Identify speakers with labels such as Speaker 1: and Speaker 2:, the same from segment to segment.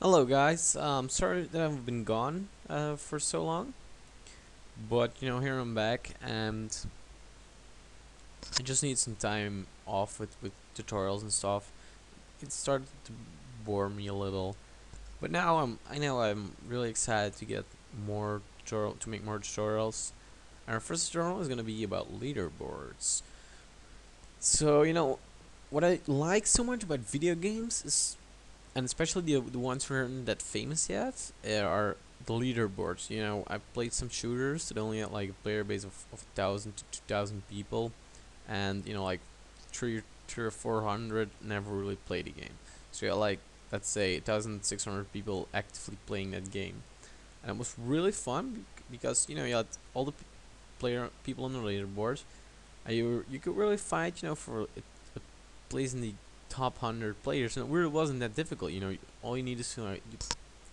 Speaker 1: Hello guys, sorry that I've been gone for so long, but here I'm back and I just need some time off with tutorials and stuff. It started to bore me a little, but now I know I'm really excited to get more to make more tutorials. Our first tutorial is gonna be about leaderboards. So what I like so much about video games is, and especially the ones who aren't that famous yet, are the leaderboards. I played some shooters that only had like a player base of 1,000 to 2,000 people, and like three or 400 never really played the game. So you had like, let's say, 1,600 people actively playing that game, and it was really fun because you had all the player people on the leaderboard, and you could really fight for a place in the top 100 players, and it really wasn't that difficult. All you need is a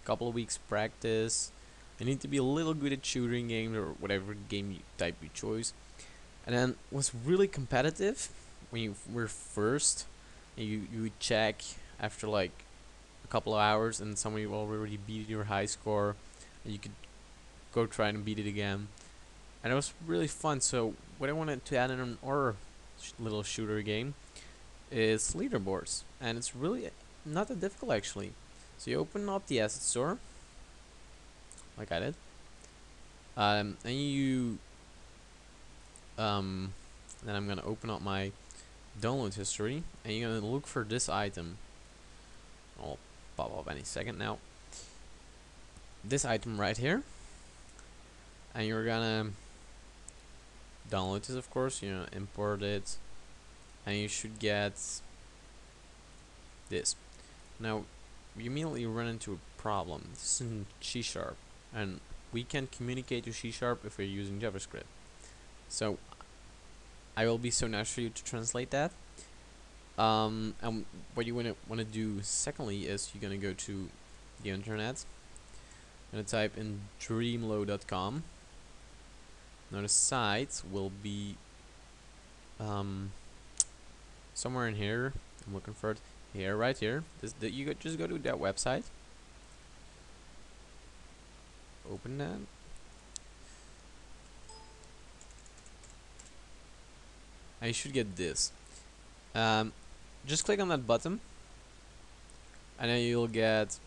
Speaker 1: couple of weeks practice. You need to be a little good at shooting games or whatever type you choose, and then was really competitive when you were first. And you would check after like a couple of hours, and somebody already beat your high score, and you could go try and beat it again, and it was really fun. So what I wanted to add in our little shooter game is leaderboards, and it's really not that difficult actually. So you open up the asset store, like I did, and then I'm gonna open up my download history, and you're gonna look for this item. I'll pop up any second now. This item right here, and you're gonna download this, of course. Import it, and you should get this. Now, we immediately run into a problem. This is in C#, and we can communicate to C# if we're using JavaScript. So I will be so nice for you to translate that. And what you wanna do secondly is you're gonna go to the internet. You're gonna type in dreamlow.com. Now the site will be somewhere in here. I'm looking for it here, right here. Just go to that website. Open that. And you should get this. Just click on that button, and then you'll get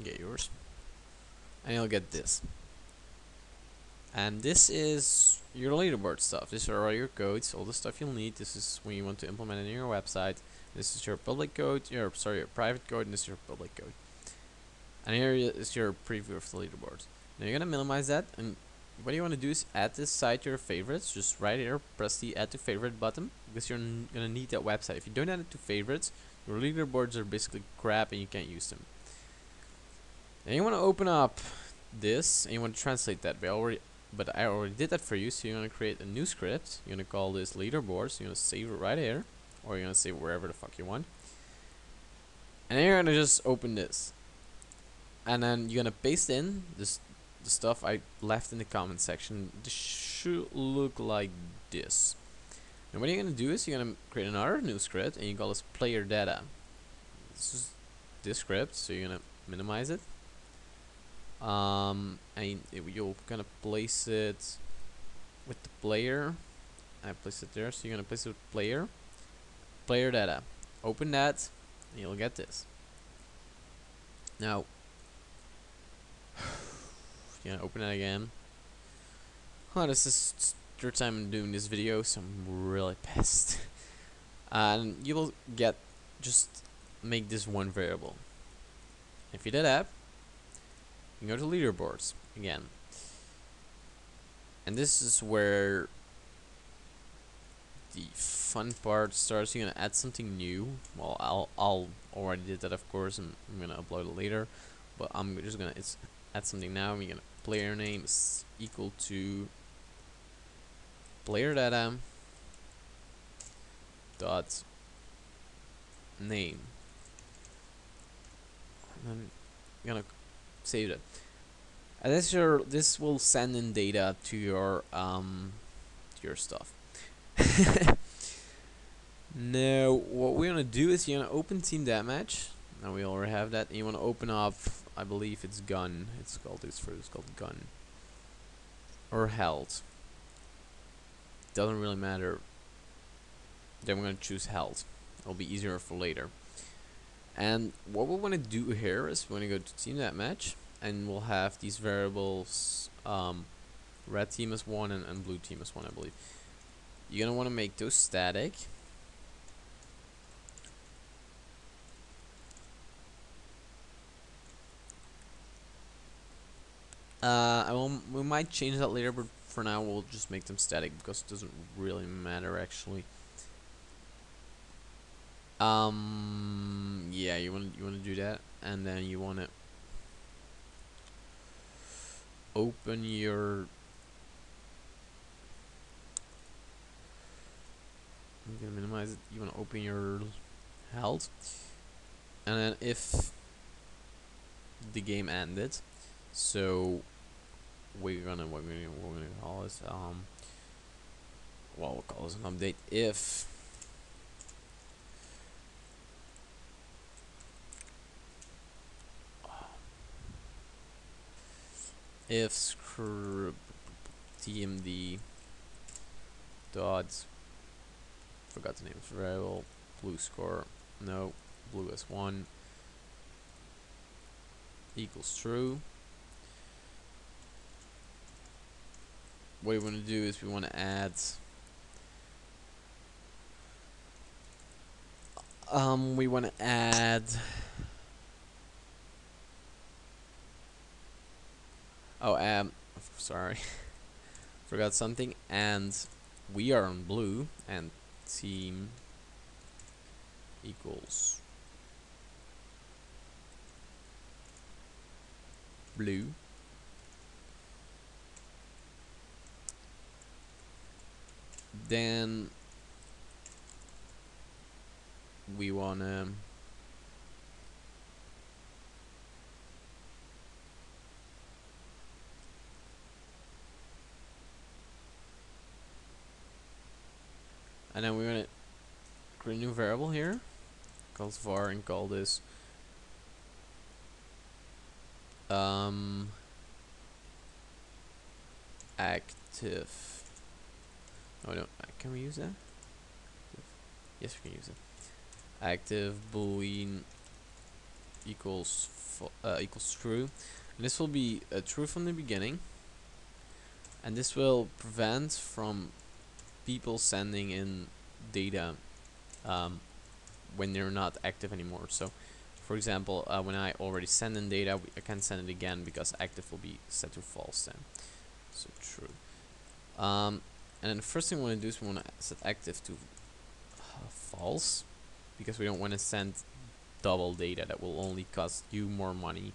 Speaker 1: yours, and you'll get this. And this is your leaderboard stuff. These are all your codes, all the stuff you'll need. This is when you want to implement it in your website. This is your public code, your private code, and this is your public code. And here is your preview of the leaderboard. Now you're gonna minimize that, and what you want to do is add this site to your favorites. Just right here, press the add to favorite button, because you're gonna need that website. If you don't add it to favorites, your leaderboards are basically crap and you can't use them. Then you want to open up this, and you want to translate that. But I already did that for you. So you're gonna create a new script. You're gonna call this leaderboards. You're gonna save it right here, or you're gonna save it wherever the fuck you want. And then you're gonna just open this, and then you're gonna paste in the stuff I left in the comment section. This should look like this. And what you're gonna do is you're gonna create another new script, and you call this player data. This is this script, so you're gonna minimize it. And you're gonna place it with the player. I place it there, so you're gonna place it with player data. Open that, and you'll get this. Now, you're gonna open it again. Oh, this is third time doing this video, so I'm really pissed. And you will just make this one variable. If you did that, you go to leaderboards again, and this is where the fun part starts. You're gonna add something new. Well, I'll already did that, of course, and I'm gonna upload it later. But I'm just gonna add something now. We're gonna player name is equal to player data dot name, and then I'm gonna save it. And this will send in data to your stuff. Now what we're gonna do is you're gonna open Team Deathmatch, and we already have that. And you want to open up, I believe it's gun. It's called it's called gun or health. Doesn't really matter. Then we're gonna choose health. It'll be easier for later. And what we want to do here is we're gonna go to team deathmatch, and we'll have these variables. Red team is 1 and blue team is 1, I believe. You're gonna want to make those static. We might change that later, but for now we'll just make them static because it doesn't really matter actually. Yeah, you wanna do that, and then you wanna open your. I'm gonna minimize it. You wanna open your health, and then if the game ended, so we're gonna call this well, we'll call this an update if script tmd dot forgot the name of the variable blue score no blue is 1 equals true. What we want to do is we want to add sorry forgot something, and we are on blue and team equals blue. Then we wanna and then we're gonna create a new variable here called var and call this active. Oh no, can we use that? Yes, we can use it. Active boolean equals true, and this will be true from the beginning, and this will prevent from people sending in data when they're not active anymore. So for example, when I already send in data, I can't send it again because active will be set to false then. So true. And then the first thing we want to do is we want to set active to false, because we don't want to send double data that will only cost you more money,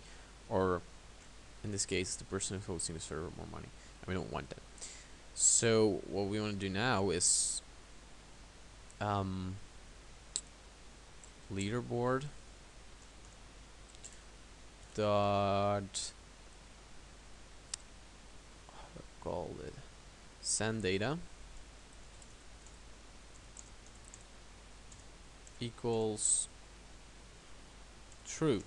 Speaker 1: or in this case the person who's hosting the server more money, and we don't want that. So what we want to do now is leaderboard dot call it send data equals true.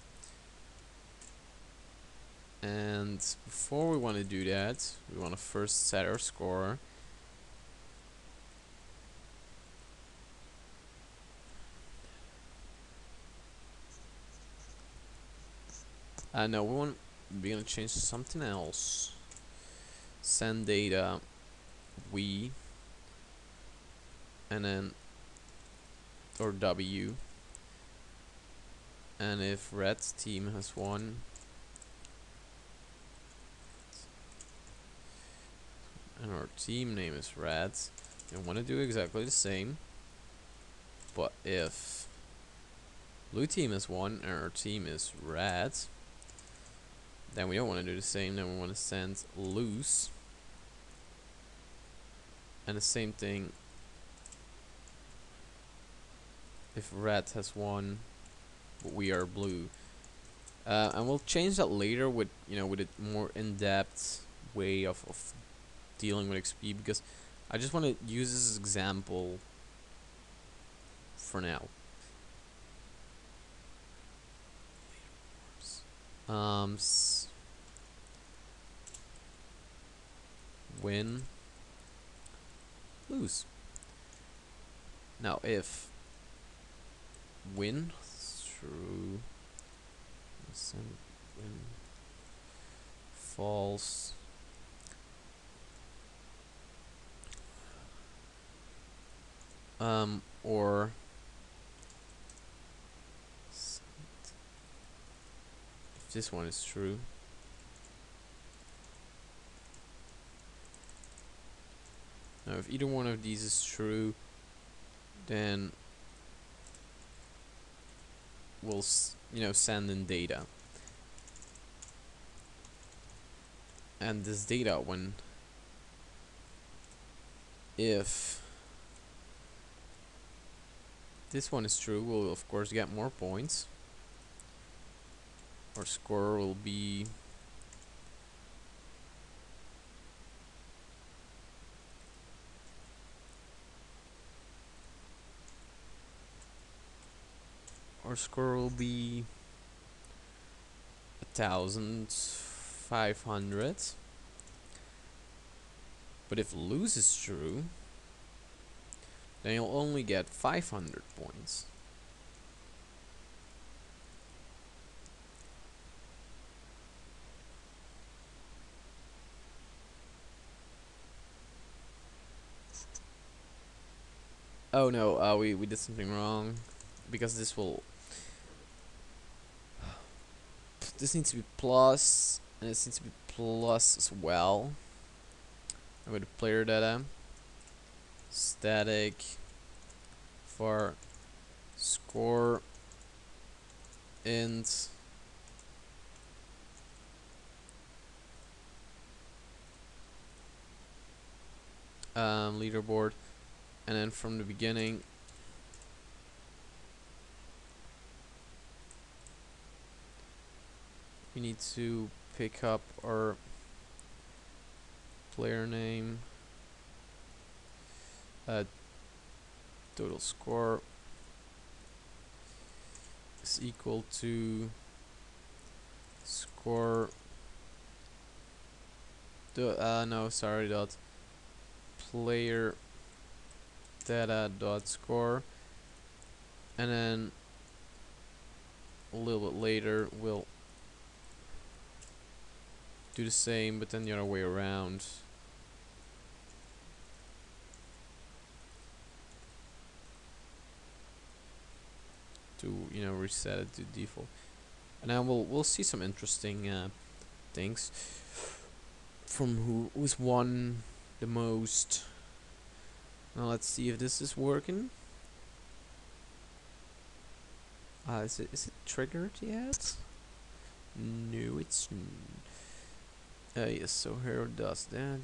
Speaker 1: And before we want to do that, we want to first set our score. No, we're gonna change to something else. Send data we, and then or W, and if red team has 1, and our team name is red, we want to do exactly the same. But if blue team is 1 and our team is red, then we don't want to do the same. Then we want to send loose, and the same thing if red has 1 but we are blue. And we'll change that later with with a more in-depth way of dealing with XP, because I just want to use this example for now. um win, lose. Now if win true, send win false, or if this one is true, now if either one of these is true, then we'll send in data. And this data, when if this one is true, we'll of course get more points. Our score will be our score will be 1,500. But if lose is true, then you'll only get 500 points. Oh no, we did something wrong, because this needs to be plus, and this needs to be plus as well. I'm going to player data static for score int leaderboard, and then from the beginning we need to pick up our player name, total score is equal to score dot player data dot score, and then a little bit later we'll do the same, but then the other way around. To reset it to default, and then we'll see some interesting things from who's won the most. Now let's see if this is working. Is it triggered yet? No, it's yes. So here it does that.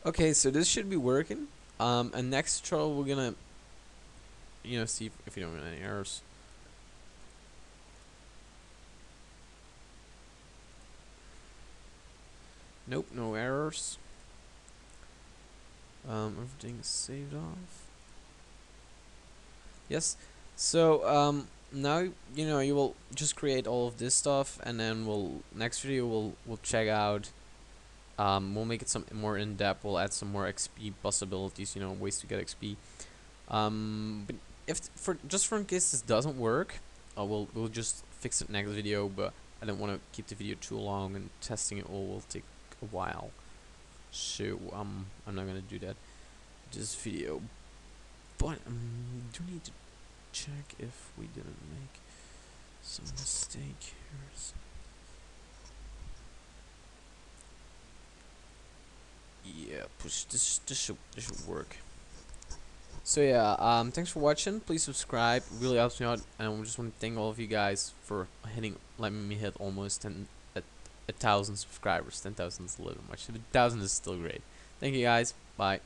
Speaker 1: Okay, so this should be working. And next tutorial we're gonna see if you don't get any errors. Nope, no errors. Everything is saved off. Yes. So now you will just create all of this stuff, and then next video we'll check out. We'll make it some more in depth. We'll add some more XP possibilities. Ways to get XP. But just for in case this doesn't work, we'll just fix it next video. But I don't want to keep the video too long, and testing it all will take a while. So I'm not gonna do that this video. But do need to check if we didn't make some mistake here. Yeah, push this should work. So yeah, thanks for watching. Please subscribe, it really helps me out, and I just want to thank all of you guys for letting me hit almost 1,000 subscribers. 10,000 is a little much. 1,000 is still great. Thank you guys. Bye.